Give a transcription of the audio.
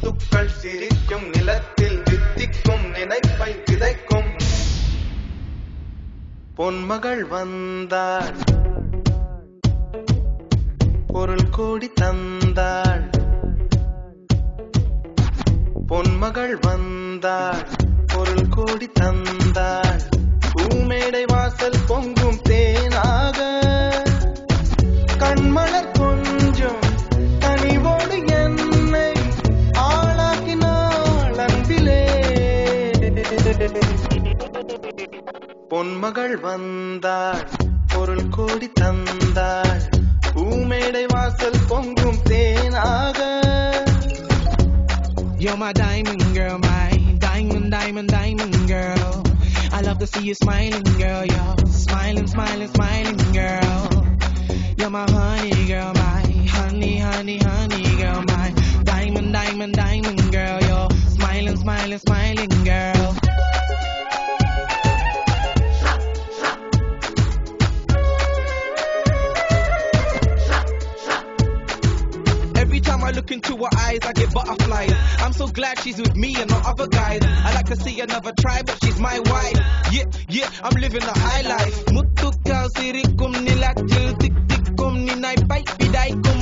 முத்துக்கள் சிரிக்கும் நிலத்தில் தித்திக்கும் நினைப்பை விதைக்கும் பொன்மகள் வந்தாள் பொருள் கோடி தந்தாள் பொன்மகள் வந்தாள் பொருள் கோடி தந்தாள் பூமேடை வாசல் பொங்கும் தேனாக கண்மலர் கொஞ்சம் கனிவோடு என்னை ஆளாக்கினாள் அன்பிலே பொன்மகள் வந்தாள் பொருள் கோடி தந்தாள் பூமேடை வாசல் பொங்கும் தேனாக You're my diamond girl, my diamond, diamond, diamond girl. I love to see you smiling, girl. You're smiling, smiling, smiling, girl. You're my honey girl, my honey, honey, honey girl, my diamond, diamond, diamond girl. You're smiling, smiling, smiling, girl. Every time I look into her eyes, I get butterflies. I'm so glad she's with me and not other guys. I like to see another try, but she's my wife. Yeah, yeah, I'm living a high life. Muttukal sirikum nilatil tik tikkum ninai pai pidaikum